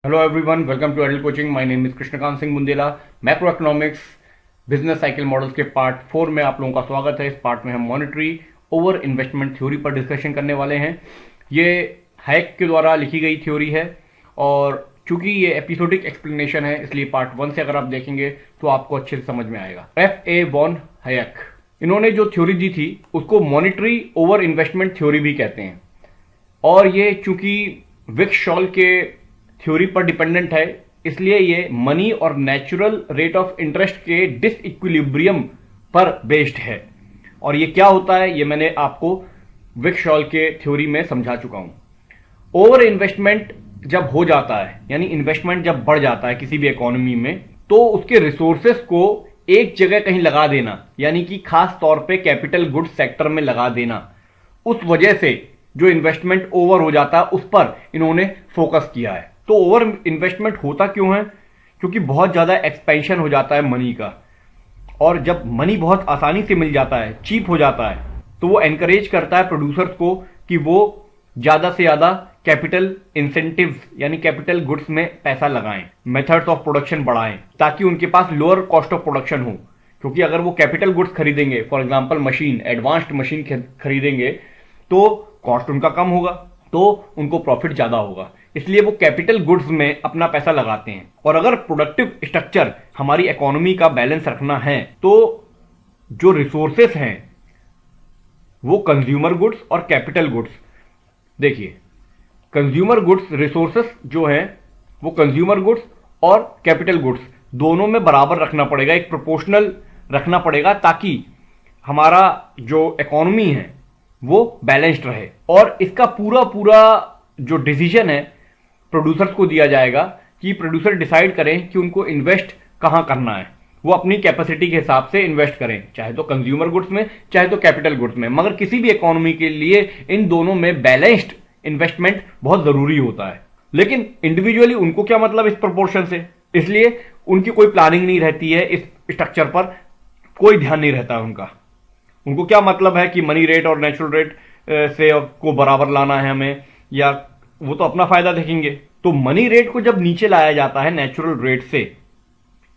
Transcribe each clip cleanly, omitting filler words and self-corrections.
Hello everyone, welcome to Adult Coaching. My name is Krishnakant Singh Bundela. Macro economics business cycle models के part 4 में आप लोगों का स्वागत है. इस पार्ट में हम मॉनेटरी ओवर इन्वेस्टमेंट थ्योरी पर डिस्कशन करने वाले हैं. ये हैक के द्वारा लिखी गई थ्योरी है और चूंकि ये एपिसोडिक एक्सप्लेनेशन है इसलिए पार्ट 1 से अगर आप देखेंगे तो आपको अच्छे से समझ में आएगा. F.A. वॉन हैक, इन्होंने जो थ्योरी दी थी उसको मॉनेटरी ओवर इन्वेस्टमेंट थ्योरी भी कहते हैं और ये चूंकि विक-शॉल के थ्योरी पर डिपेंडेंट है इसलिए ये मनी और नेचुरल रेट ऑफ इंटरेस्ट के डिसइक्विलिब्रियम पर बेस्ड है. और ये क्या होता है ये मैंने आपको विक-शॉल के थ्योरी में समझा चुका हूं. ओवर इन्वेस्टमेंट जब हो जाता है यानी इन्वेस्टमेंट जब बढ़ जाता है किसी भी इकोनॉमी में तो उसके रिसोर्सेस को एक जगह कहीं लगा देना यानी कि खास तौर पे कैपिटल गुड्स सेक्टर में लगा देना, उस वजह से जो इन्वेस्टमेंट ओवर हो जाता है उस पर इन्होंने फोकस किया है. तो ओवर इन्वेस्टमेंट होता क्यों है? क्योंकि बहुत ज्यादा एक्सपेंशन हो जाता है मनी का और जब मनी बहुत आसानी से मिल जाता है, चीप हो जाता है, तो वो एनकरेज करता है प्रोड्यूसर्स को कि वो ज्यादा से ज्यादा कैपिटल इंसेंटिव्स यानी कैपिटल गुड्स में पैसा लगाएं, मेथड्स ऑफ प्रोडक्शन बढ़ाएं ताकि उनके पास लोअर कॉस्ट ऑफ प्रोडक्शन हो. क्योंकि अगर वो कैपिटल गुड्स खरीदेंगे, for example machine, advanced machine खरीदेंगे तो कॉस्ट उनका कम होगा तो उनको प्रॉफिट ज्यादा होगा, इसलिए वो कैपिटल गुड्स में अपना पैसा लगाते हैं. और अगर प्रोडक्टिव स्ट्रक्चर हमारी इकोनॉमी का बैलेंस रखना है तो जो रिसोर्सेस हैं वो कंज्यूमर गुड्स और कैपिटल गुड्स, देखिए कंज्यूमर गुड्स रिसोर्सेस जो हैं वो कंज्यूमर गुड्स और कैपिटल गुड्स दोनों में बराबर रखना पड़ेगा, एक प्रोपोर्शनल रखना पड़ेगा ताकि हमारा जो इकोनॉमी है वो बैलेंस्ड रहे. और इसका पूरा पूरा जो डिसीजन है प्रोड्यूसर्स को दिया जाएगा कि प्रोड्यूसर डिसाइड करें कि उनको इन्वेस्ट कहां करना है. वो अपनी कैपेसिटी के हिसाब से इन्वेस्ट करें, चाहे तो कंज्यूमर गुड्स में चाहे तो कैपिटल गुड्स में. मगर किसी भी इकोनॉमी के लिए इन दोनों में बैलेंस्ड इन्वेस्टमेंट बहुत जरूरी होता है. लेकिन इंडिविजुअली उनको क्या मतलब इस प्रोपोर्शन से, इसलिए उनकी कोई प्लानिंग नहीं रहती है, इस स्ट्रक्चर पर कोई ध्यान नहीं रहता है उनका. उनको क्या मतलब है कि मनी रेट और नेचुरल रेट से को बराबर लाना है हमें, या वो तो अपना फायदा देखेंगे. तो मनी रेट को जब नीचे लाया जाता है नेचुरल रेट से,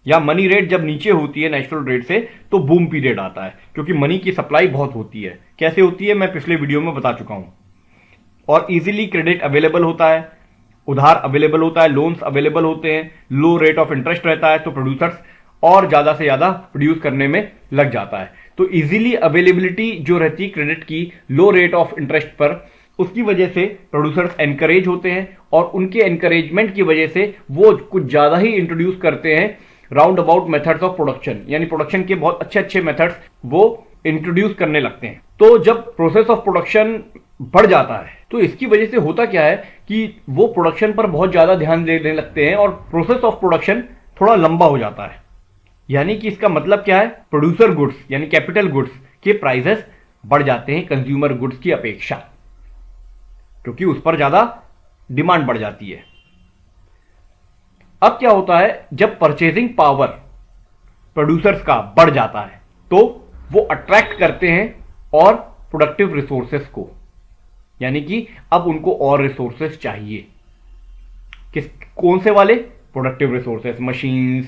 या मनी रेट जब नीचे होती है नेचुरल रेट से तो बूम पीरियड आता है क्योंकि मनी की सप्लाई बहुत होती है. कैसे होती है मैं पिछले वीडियो में बता चुका हूं. और इजीली क्रेडिट अवेलेबल होता है, उधार अवेलेबल होता है, लोन्स अवेलेबल होते हैं, लो रेट ऑफ इंटरेस्ट रहता है तो प्रोड्यूसर्स और ज्यादा से ज्यादा प्रोड्यूस करने में लग जाता है. तो इजीली अवेलेबिलिटी जो रहती है क्रेडिट की लो रेट ऑफ इंटरेस्ट पर, उसकी वजह से प्रोड्यूसर्स एनकरेज होते हैं और उनके एनकरेजमेंट की वजह से वो कुछ ज्यादा ही इंट्रोड्यूस करते हैं round about methods of production, यानी प्रोडक्शन के बहुत अच्छे अच्छे मेथड्स वो इंट्रोड्यूस करने लगते हैं. तो जब प्रोसेस ऑफ प्रोडक्शन बढ़ जाता है तो इसकी वजह से होता क्या है कि वो प्रोडक्शन पर बहुत ज्यादा ध्यान देने लगते हैं और प्रोसेस ऑफ प्रोडक्शन थोड़ा लंबा हो जाता है. यानी कि इसका मतलब क्या है, प्रोड्यूसर गुड्स यानी कैपिटल गुड्स के प्राइसेस बढ़ जाते हैं कंज्यूमर गुड्स की अपेक्षा, क्योंकि उस पर ज्यादा डिमांड बढ़ जाती है. अब क्या होता है, जब परचेजिंग पावर प्रोड्यूसर्स का बढ़ जाता है तो वो अट्रैक्ट करते हैं और प्रोडक्टिव रिसोर्सेस को, यानी कि अब उनको और रिसोर्सेस चाहिए. कौन से वाले? प्रोडक्टिव रिसोर्सेस, मशीन्स,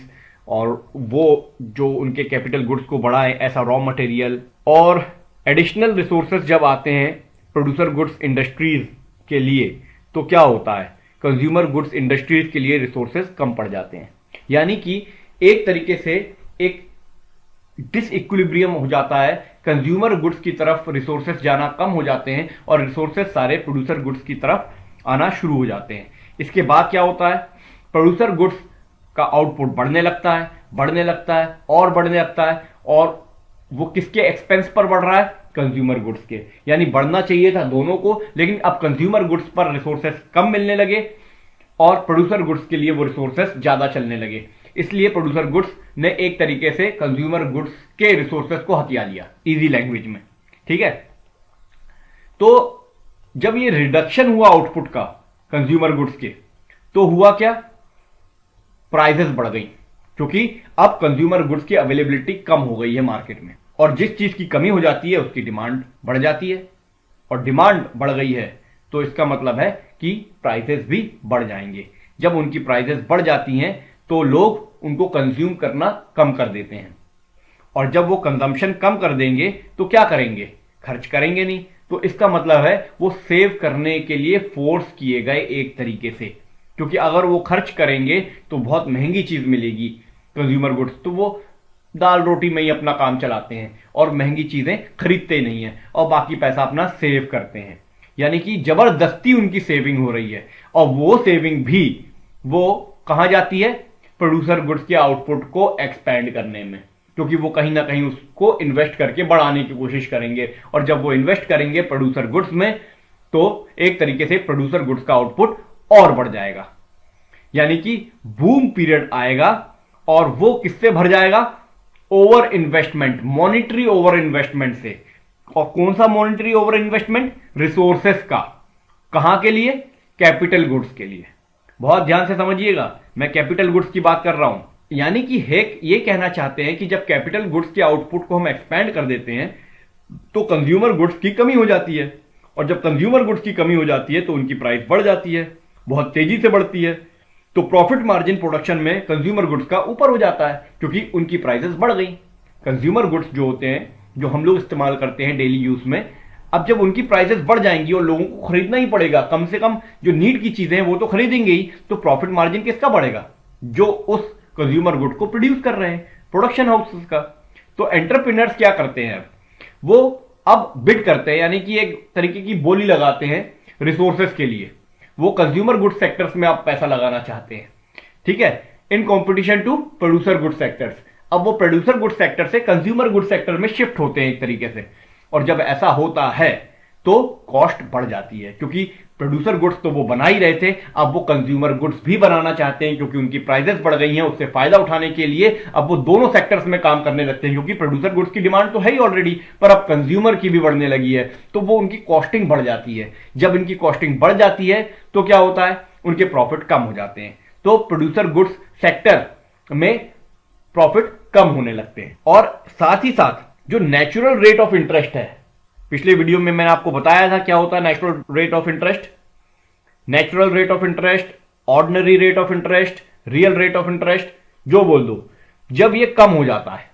और वो जो उनके कैपिटल गुड्स को बढ़ाएं, ऐसा रॉ मटेरियल. और एडिशनल रिसोर्सेस जब आते हैं प्रोड्यूसर गुड्स इंडस्ट्रीज के लिए तो क्या होता है, कंज्यूमर गुड्स इंडस्ट्रीज के लिए रिसोर्सेस कम पड़ जाते हैं. यानी कि एक तरीके से एक डिसइक्विलिब्रियम हो जाता है, कंज्यूमर गुड्स की तरफ रिसोर्सेस जाना कम हो जाते हैं और रिसोर्सेस सारे प्रोड्यूसर गुड्स की तरफ आना शुरू हो जाते हैं. इसके बाद क्या होता है, प्रोड्यूसर गुड्स का आउटपुट बढ़ने लगता है, बढ़ने लगता है और बढ़ने लगता है. और वो किसके एक्सपेंस पर बढ़ रहा है? कंज्यूमर गुड्स के. यानी बढ़ना चाहिए था दोनों को, लेकिन अब कंज्यूमर गुड्स पर रिसोर्सेस कम मिलने लगे और प्रोड्यूसर गुड्स के लिए वो रिसोर्सेस ज्यादा चलने लगे. इसलिए प्रोड्यूसर गुड्स ने एक तरीके से कंज्यूमर गुड्स के रिसोर्सेस को हथिया लिया, इजी लैंग्वेज में. ठीक है. तो जब ये रिडक्शन हुआ आउटपुट का कंज्यूमर गुड्स के, तो हुआ क्या, प्राइसेस बढ़ गई, क्योंकि अब कंज्यूमर गुड्स की अवेलेबिलिटी कम हो गई है मार्केट में और जिस चीज की कमी हो जाती है उसकी डिमांड बढ़ जाती है और डिमांड बढ़ गई है तो इसका मतलब है कि प्राइसेस भी बढ़ जाएंगे. जब उनकी प्राइसेस बढ़ जाती हैं तो लोग उनको कंज्यूम करना कम कर देते हैं, और जब वो कंजम्पशन कम कर देंगे तो क्या करेंगे, खर्च करेंगे नहीं। तो इसका मतलब है वो सेव करने के लिए फोर्स किए गए एक तरीके से, क्योंकि अगर वो खर्च करेंगे तो बहुत महंगी चीज मिलेगी कंज्यूमर गुड्स, तो वो दाल रोटी में ही अपना काम चलाते हैं और महंगी चीजें खरीदते नहीं हैं और बाकी पैसा अपना सेव करते हैं। यानी कि जबरदस्ती उनकी सेविंग हो रही है, और वो सेविंग भी वो कहां जाती है, प्रोड्यूसर गुड्स के आउटपुट को एक्सपैंड करने में, क्योंकि वो कहीं ना कहीं उसको इन्वेस्ट करके बढ़ाने की कोशिश करेंगे, और जब वो इन्वेस्ट करेंगे प्रोड्यूसर गुड्स में तो एक तरीके से प्रोड्यूसर गुड्स का आउटपुट और बढ़ जाएगा। यानी कि बूम पीरियड आएगा, और वो किससे भर जाएगा, over investment, monetary over investment से। और कौन सा मॉनिटरी ओवर इन्वेस्टमेंट, रिसोर्सेस का। कहां के लिए, कैपिटल गुड्स के लिए। बहुत ध्यान से समझिएगा, मैं कैपिटल गुड्स की बात कर रहा हूं। यानी कि हेक ये कहना चाहते हैं कि जब कैपिटल गुड्स के आउटपुट को हम एक्सपैंड कर देते हैं तो कंज्यूमर गुड्स की कमी हो जाती है, और जब कंज्यूमर गुड्स की कमी हो जाती है तो उनकी प्राइस बढ़ जाती है, बहुत तेजी से बढ़ती है। तो प्रॉफिट मार्जिन प्रोडक्शन में कंज्यूमर गुड्स का ऊपर हो जाता है, क्योंकि उनकी प्राइसेस बढ़ गई। कंज्यूमर गुड्स जो होते हैं, जो हम लोग इस्तेमाल करते हैं डेली यूज में, अब जब उनकी प्राइसेस बढ़ जाएंगी और लोगों को खरीदना ही पड़ेगा, कम से कम जो नीड की चीजें हैं वो तो खरीदेंगे ही, तो प्रॉफिट मार्जिन किसका बढ़ेगा, जो उस कंज्यूमर गुड को प्रोड्यूस कर रहे हैं, प्रोडक्शन हाउसेस का। तो एंटरप्रेन्योर्स क्या करते हैं, वो अब बिड करते हैं, यानी कि एक तरीके की बोली लगाते हैं रिसोर्सेस के लिए। वो कंज्यूमर गुड सेक्टर्स में आप पैसा लगाना चाहते हैं, ठीक है, in competition to producer good sectors. अब वो प्रोड्यूसर गुड सेक्टर से कंज्यूमर गुड सेक्टर में शिफ्ट होते हैं एक तरीके से, और जब ऐसा होता है तो कॉस्ट बढ़ जाती है, क्योंकि प्रोड्यूसर गुड्स तो वो बना ही रहे थे, अब वो कंज्यूमर गुड्स भी बनाना चाहते हैं, क्योंकि उनकी प्राइसेस बढ़ गई हैं। उससे फायदा उठाने के लिए अब वो दोनों सेक्टर्स में काम करने लगते हैं, क्योंकि प्रोड्यूसर गुड्स की डिमांड तो है ही ऑलरेडी, पर अब कंज्यूमर की भी बढ़ने लगी है, तो वो उनकी कॉस्टिंग बढ़ जाती है। जब इनकी कॉस्टिंग बढ़ जाती है तो क्या होता है, उनके प्रॉफिट कम हो जाते हैं, तो प्रोड्यूसर गुड्स सेक्टर में प्रॉफिट कम होने लगते हैं। और साथ ही साथ जो नेचुरल रेट ऑफ इंटरेस्ट है, पिछले वीडियो में मैंने आपको बताया था क्या होता है natural rate of interest. Natural rate of interest, ordinary rate of interest, real rate of interest, जो बोल दो, जब ये कम हो जाता है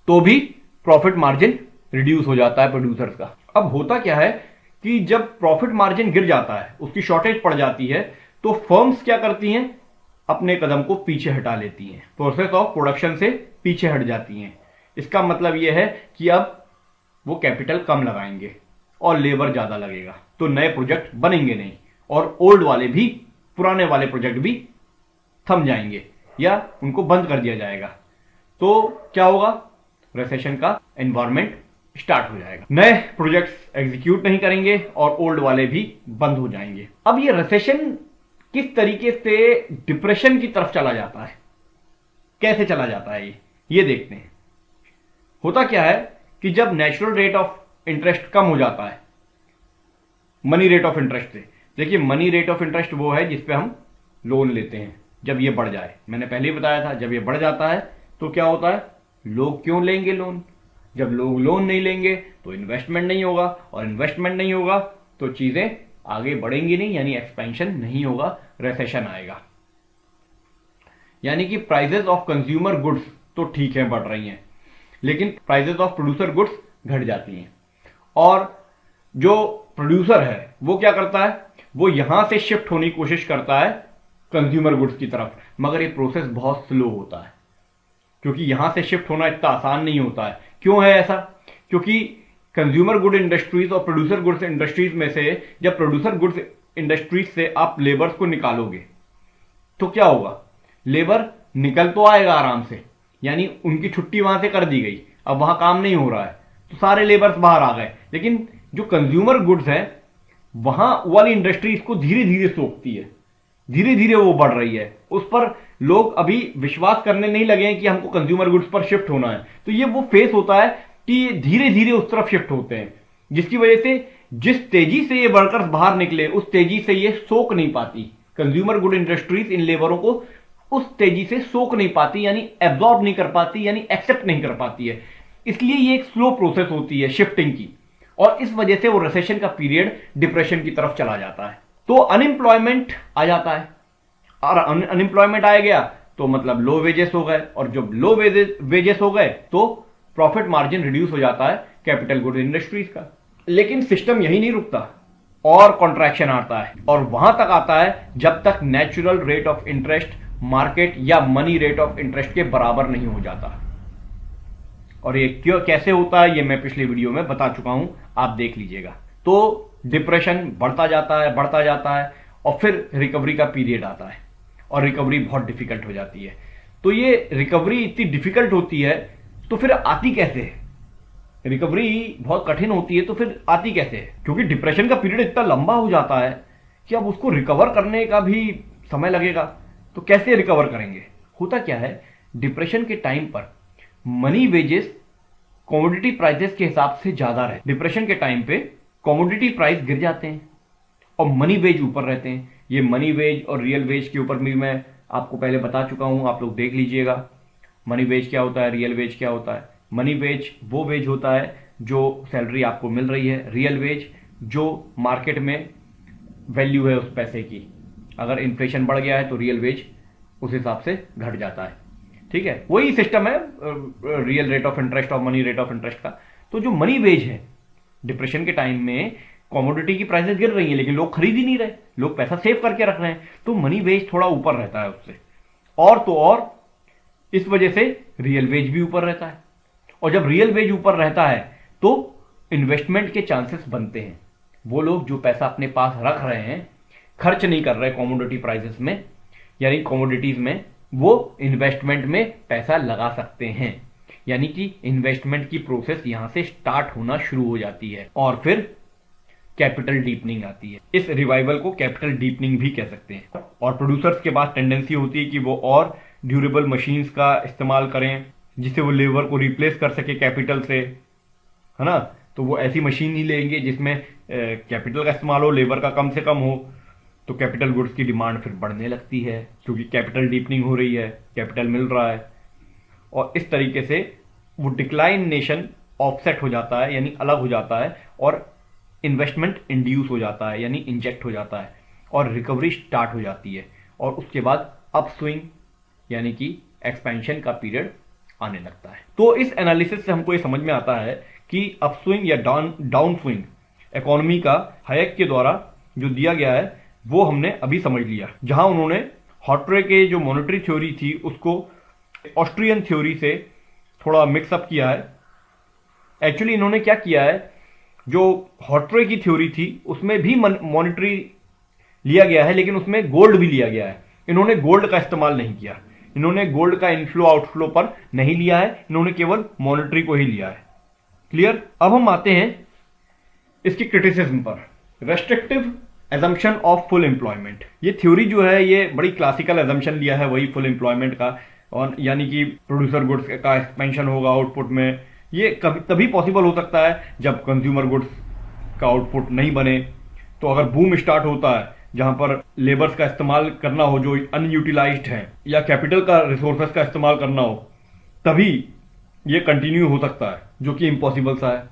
तो भी प्रॉफिट मार्जिन रिड्यूस हो जाता है प्रोड्यूसर्स का। अब होता क्या है कि जब प्रॉफिट मार्जिन गिर जाता है, उसकी शॉर्टेज पड़ जाती है, तो फर्म्स क्या करती हैं, अपने कदम को पीछे हटा लेती हैं, प्रोसेस ऑफ प्रोडक्शन से पीछे हट जाती हैं। इसका मतलब यह है कि अब वो कैपिटल कम लगाएंगे और लेबर ज्यादा लगेगा, तो नए प्रोजेक्ट बनेंगे नहीं, और ओल्ड वाले भी, पुराने वाले प्रोजेक्ट भी थम जाएंगे या उनको बंद कर दिया जाएगा। तो क्या होगा, रिसेशन का एनवायरमेंट स्टार्ट हो जाएगा, नए प्रोजेक्ट्स एग्जीक्यूट नहीं करेंगे और ओल्ड वाले भी बंद हो जाएंगे। अब ये रिसेशन किस तरीके से डिप्रेशन की तरफ चला जाता है, कैसे चला जाता है ये देखते हैं। होता क्या है कि जब नेचुरल रेट ऑफ इंटरेस्ट कम हो जाता है मनी रेट ऑफ इंटरेस्ट से, देखिए मनी रेट ऑफ इंटरेस्ट वो है जिस पे हम लोन लेते हैं, जब ये बढ़ जाए, मैंने पहले ही बताया था, जब ये बढ़ जाता है तो क्या होता है, लोग क्यों लेंगे लोन, जब लोग लोन नहीं लेंगे तो इन्वेस्टमेंट नहीं होगा, और इन्वेस्टमेंट नहीं होगा तो चीजें आगे बढ़ेंगी नहीं, यानी एक्सपेंशन नहीं होगा, रिसेशन आएगा। यानी कि प्राइसेस ऑफ कंज्यूमर गुड्स तो ठीक है बढ़ रही हैं, लेकिन प्राइसेस ऑफ प्रोड्यूसर गुड्स घट जाती हैं, और जो प्रोड्यूसर है वो क्या करता है, वो यहां से शिफ्ट होने की कोशिश करता है कंज्यूमर गुड्स की तरफ, मगर ये प्रोसेस बहुत स्लो होता है, क्योंकि यहां से शिफ्ट होना इतना आसान नहीं होता है। क्यों है ऐसा, क्योंकि कंज्यूमर गुड इंडस्ट्रीज और प्रोड्यूसर गुड्स इंडस्ट्रीज में से जब प्रोड्यूसर गुड्स इंडस्ट्रीज से आप लेबर्स को निकालोगे तो क्या होगा, लेबर निकल तो आएगा आराम से, यानी उनकी छुट्टी वहां से कर दी गई, अब वहां काम नहीं हो रहा है तो सारे लेबर्स बाहर आ गए, लेकिन जो कंज्यूमर गुड्स है वहां वाली इंडस्ट्री इसको धीरे धीरे सोखती है, धीरे धीरे वो बढ़ रही है, उस पर लोग अभी विश्वास करने नहीं लगे हैं कि हमको कंज्यूमर गुड्स पर शिफ्ट होना है। तो ये वो फेस होता है कि धीरे धीरे उस तरफ शिफ्ट होते हैं, जिसकी वजह से जिस तेजी से ये वर्कर्स बाहर निकले उस तेजी से ये सोख नहीं पाती, कंज्यूमर गुड इंडस्ट्रीज इन लेबरों को उस तेजी से सोख नहीं पाती, यानी एब्जॉर्ब नहीं कर पाती, यानी एक्सेप्ट नहीं कर पाती है। इसलिए ये एक स्लो प्रोसेस होती है शिफ्टिंग की, और इस वजह से वो रिसेशन का पीरियड डिप्रेशन की तरफ चला जाता है। तो अनएम्प्लॉयमेंट आ जाता है, और अनएम्प्लॉयमेंट आ गया तो मतलब लो वेजेस हो गए, और जब लो वेजेस हो गए तो प्रॉफिट मार्जिन रिड्यूस हो जाता है कैपिटल गुड इंडस्ट्रीज का। लेकिन सिस्टम यही नहीं रुकता, और कॉन्ट्रैक्शन आता है, और वहां तक आता है जब तक natural rate of interest market या मनी रेट ऑफ इंटरेस्ट के बराबर नहीं हो जाता। और ये क्यों कैसे होता है ये मैं पिछले वीडियो में बता चुका हूं, आप देख लीजिएगा। तो डिप्रेशन बढ़ता जाता है और फिर रिकवरी का पीरियड आता है, और रिकवरी बहुत डिफिकल्ट हो जाती है। तो ये रिकवरी इतनी डिफिकल्ट होती है तो फिर आती कैसे है? रिकवरी बहुत कठिन होती है तो फिर आती कैसे है? क्योंकि डिप्रेशन का पीरियड इतना लंबा हो जाता है कि अब उसको रिकवर करने का भी समय लगेगा। तो कैसे रिकवर करेंगे? होता क्या है, डिप्रेशन के टाइम पर मनी वेजेस कमोडिटी प्राइसेस के हिसाब से ज्यादा रहे। डिप्रेशन के टाइम पे कमोडिटी प्राइस गिर जाते हैं और मनी वेज ऊपर रहते हैं। ये मनी वेज और रियल वेज के ऊपर भी मैं आपको पहले बता चुका हूं, आप लोग देख लीजिएगा। मनी वेज क्या होता है, रियल वेज क्या होता है। मनी वेज वो वेज होता है जो सैलरी आपको मिल रही है, रियल वेज जो मार्केट में वैल्यू है उस पैसे की। अगर इन्फ्लेशन बढ़ गया है तो रियल वेज उस हिसाब से घट जाता है। ठीक है, वही सिस्टम है रियल रेट ऑफ इंटरेस्ट और मनी रेट ऑफ इंटरेस्ट का। तो जो मनी वेज है, डिप्रेशन के टाइम में कमोडिटी की प्राइसेस गिर रही हैं लेकिन लोग खरीद ही नहीं रहे, लोग पैसा सेव करके रख रहे हैं, तो मनी वेज थोड़ा ऊपर रहता है उससे। और तो और इस वजह से रियल वेज भी ऊपर रहता है, और जब रियल वेज ऊपर रहता है तो इन्वेस्टमेंट के चांसेस बनते हैं। वो लोग जो पैसा अपने पास रख रहे हैं, खर्च नहीं कर रहे कमोडिटी प्राइसेस में यानी कमोडिटीज में, वो इन्वेस्टमेंट में पैसा लगा सकते हैं। यानी कि इन्वेस्टमेंट की प्रोसेस यहां से स्टार्ट होना शुरू हो जाती है, और फिर कैपिटल डीपनिंग आती है। इस रिवाइवल को कैपिटल डीपनिंग भी कह सकते हैं। और प्रोड्यूसर्स के पास टेंडेंसी होती है कि वो और ड्यूरेबल मशीन्स का इस्तेमाल करें जिससे वो लेबर को रिप्लेस कर सके कैपिटल से, है ना। तो वो ऐसी मशीन ही लेंगे जिसमें कैपिटल का इस्तेमाल हो, लेबर का कम से कम हो। तो कैपिटल गुड्स की डिमांड फिर बढ़ने लगती है क्योंकि कैपिटल डीपनिंग हो रही है, कैपिटल मिल रहा है, और इस तरीके से वो डिक्लाइन नेशन ऑफसेट हो जाता है यानी अलग हो जाता है, और इन्वेस्टमेंट इंड्यूस हो जाता है यानी इंजेक्ट हो जाता है, और रिकवरी स्टार्ट हो जाती है। और उसके बाद अप स्विंग यानी कि एक्सपेंशन का पीरियड आने लगता है। तो इस एनालिसिस से हमको ये समझ में आता है कि अप स्विंग या डाउन स्विंग इकोनॉमी का हायक के द्वारा जो दिया गया है वो हमने अभी समझ लिया। जहां उन्होंने हॉटरे के जो मॉनेटरी थ्योरी थी उसको ऑस्ट्रियन थ्योरी से थोड़ा मिक्सअप किया है। एक्चुअली इन्होंने क्या किया है, जो हॉटरे की थ्योरी थी उसमें भी मॉनेटरी लिया गया है लेकिन उसमें गोल्ड भी लिया गया है। इन्होंने गोल्ड का इस्तेमाल नहीं किया, इन्होंने गोल्ड का इनफ्लो आउटफ्लो पर नहीं लिया है, इन्होंने केवल मॉनेटरी को ही लिया है। क्लियर। अब हम आते हैं इसकी क्रिटिसिज्म पर। Restrictive assumption of full employment, ये थ्योरी जो है ये बड़ी क्लासिकल एजम्पशन लिया है वही फुल एम्प्लॉयमेंट का, और यानी कि प्रोड्यूसर गुड्स का एक्सपेंशन होगा आउटपुट में। ये तभी पॉसिबल हो सकता है जब कंज्यूमर गुड्स का आउटपुट नहीं बने। तो अगर बूम स्टार्ट होता है जहां पर लेबर्स का इस्तेमाल करना हो जो अनयूटिलाइज्ड है, या कैपिटल का रिसोर्सेस का इस्तेमाल करना हो, तभी ये कंटिन्यू हो सकता है, जो कि इम्पॉसिबल सा है।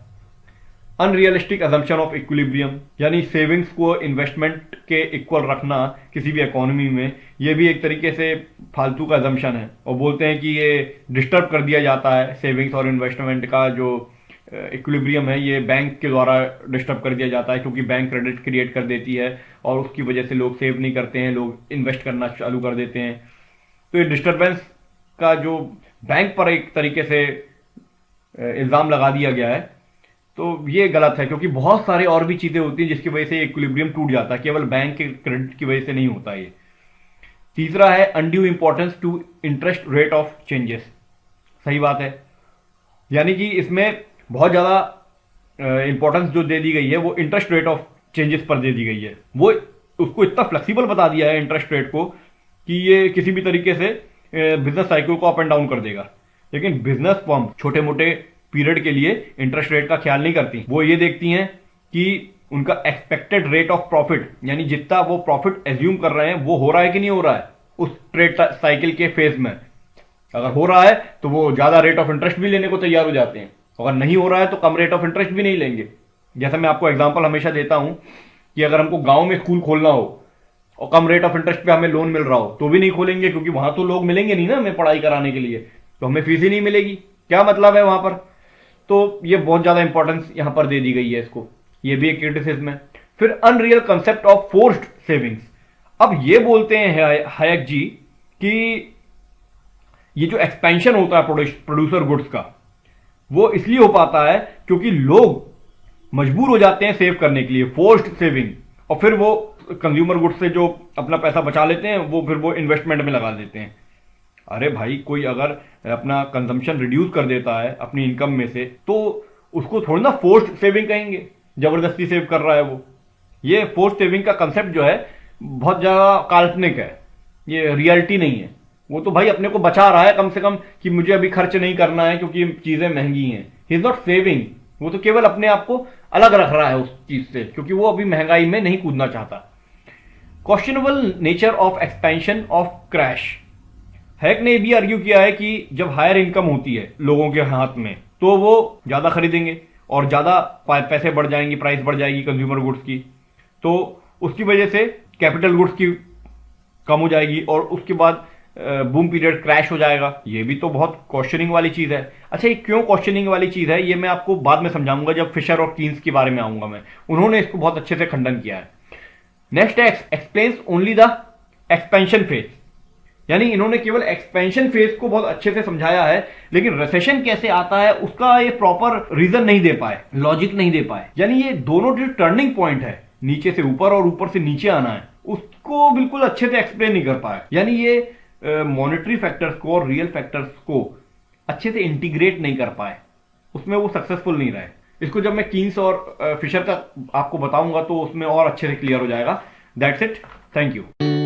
अनरियलिस्टिक एजम्पशन ऑफ इक्विलिब्रियम, यानी सेविंग्स को इन्वेस्टमेंट के इक्वल रखना किसी भी इकोनॉमी में, ये भी एक तरीके से फालतू का एजम्पशन है, और बोलते हैं कि ये डिस्टर्ब कर दिया जाता है सेविंग्स और इन्वेस्टमेंट का जो इक्विलिब्रियम है, ये बैंक के द्वारा डिस्टर्ब कर दिया जाता है क्योंकि बैंक क्रेडिट क्रिएट कर देती है और उसकी वजह से लोग सेव नहीं करते हैं, लोग इन्वेस्ट करना चालू कर देते हैं। तो ये डिस्टर्बेंस का जो बैंक पर एक तरीके से इल्जाम लगा दिया गया है, तो ये गलत है क्योंकि बहुत सारे और भी चीजें होती हैं जिसकी वजह से इक्विलिब्रियम टूट जाता है, केवल बैंक के क्रेडिट की वजह से नहीं होता ये। तीसरा है undue importance to interest rate of changes. सही बात है, यानी कि इसमें बहुत ज्यादा इंपॉर्टेंस जो दे दी गई है वो इंटरेस्ट रेट ऑफ चेंजेस पर दे दी गई है। वो उसको इतना फ्लेक्सिबल बता दिया है इंटरेस्ट रेट को कि ये किसी भी तरीके से बिजनेस साइकिल को अप एंड डाउन कर देगा। लेकिन बिजनेस फर्म छोटे मोटे पीरियड के लिए इंटरेस्ट रेट का ख्याल नहीं करती, वो ये देखती हैं कि उनका एक्सपेक्टेड रेट ऑफ प्रॉफिट, यानी जितना वो प्रॉफिट एज्यूम कर रहे हैं वो हो रहा है कि नहीं हो रहा है उस ट्रेड साइकिल के फेज में। अगर हो रहा है तो वो ज्यादा रेट ऑफ इंटरेस्ट भी लेने को तैयार हो जाते हैं, अगर नहीं हो रहा है तो कम रेट ऑफ इंटरेस्ट भी नहीं लेंगे। जैसा मैं आपको एग्जांपल हमेशा देता हूं कि अगर हमको गांव में स्कूल खोलना हो और कम रेट ऑफ इंटरेस्ट पे हमें लोन मिल रहा हो तो भी नहीं खोलेंगे, क्योंकि वहां तो लोग मिलेंगे नहीं ना हमें पढ़ाई कराने के लिए, तो हमें फीस ही नहीं मिलेगी, क्या मतलब है वहां पर। तो ये बहुत ज्यादा इंपॉर्टेंस यहां पर दे दी गई है इसको, ये भी एक क्रिटिसिज्म है। फिर unreal concept of forced savings. अब ये बोलते हैं हायक जी कि ये जो एक्सपेंशन होता है प्रोड्यूसर गुड्स का, वो इसलिए हो पाता है क्योंकि लोग मजबूर हो जाते हैं सेव करने के लिए, फोर्स्ड सेविंग, और फिर वो कंज्यूमर गुड्स से जो अपना पैसा बचा लेते हैं वो फिर वो इन्वेस्टमेंट में लगा देते हैं। अरे भाई, कोई अगर अपना कंजम्पशन रिड्यूस कर देता है अपनी इनकम में से, तो उसको थोड़ी ना फोर्स्ड सेविंग कहेंगे, जबरदस्ती सेव कर रहा है वो। ये फोर्स्ड सेविंग का कंसेप्ट जो है बहुत ज्यादा काल्पनिक है, ये रियलिटी नहीं है। वो तो भाई अपने को बचा रहा है कम से कम कि मुझे अभी खर्च नहीं करना है क्योंकि चीजें महंगी हैं। ही इज नॉट सेविंग, वो तो केवल अपने आप को अलग रख रहा है उस चीज से, क्योंकि वो अभी महंगाई में नहीं कूदना चाहता। Questionable nature of expansion of crash. Hack ने भी आर्ग्यू किया है कि जब हायर इनकम होती है लोगों के हाथ में तो वो ज्यादा खरीदेंगे और ज्यादा पैसे बढ़ जाएंगी, प्राइस बढ़ जाएगी कंज्यूमर गुड्स की, तो उसकी वजह से कैपिटल गुड्स की कम हो जाएगी और उसके बाद बूम पीरियड क्रैश हो जाएगा। ये भी तो बहुत क्वेश्चनिंग वाली चीज है। अच्छा, ये क्यों क्वेश्चनिंग वाली चीज है ये मैं आपको बाद में समझाऊंगा, जब फिशर और कीन्स के बारे में आऊंगा मैं, उन्होंने इसको बहुत अच्छे से खंडन किया है। नेक्स्ट है explains only the expansion phase, यानी इन्होंने केवल एक्सपेंशन फेज को बहुत अच्छे से समझाया है, लेकिन रिसेशन कैसे आता है उसका ये प्रॉपर रीजन नहीं दे पाए, लॉजिक नहीं दे पाए। यानी ये दोनों जो टर्निंग पॉइंट है, नीचे से ऊपर और ऊपर से नीचे आना है, उसको बिल्कुल अच्छे से एक्सप्लेन नहीं कर पाए। यानी ये मॉनेटरी फैक्टर्स को और रियल फैक्टर्स को अच्छे से इंटीग्रेट नहीं कर पाए, उसमें वो सक्सेसफुल नहीं रहे। इसको जब मैं कीन्स और फिशर का आपको बताऊंगा तो उसमें और अच्छे से क्लियर हो जाएगा। That's it, thank you.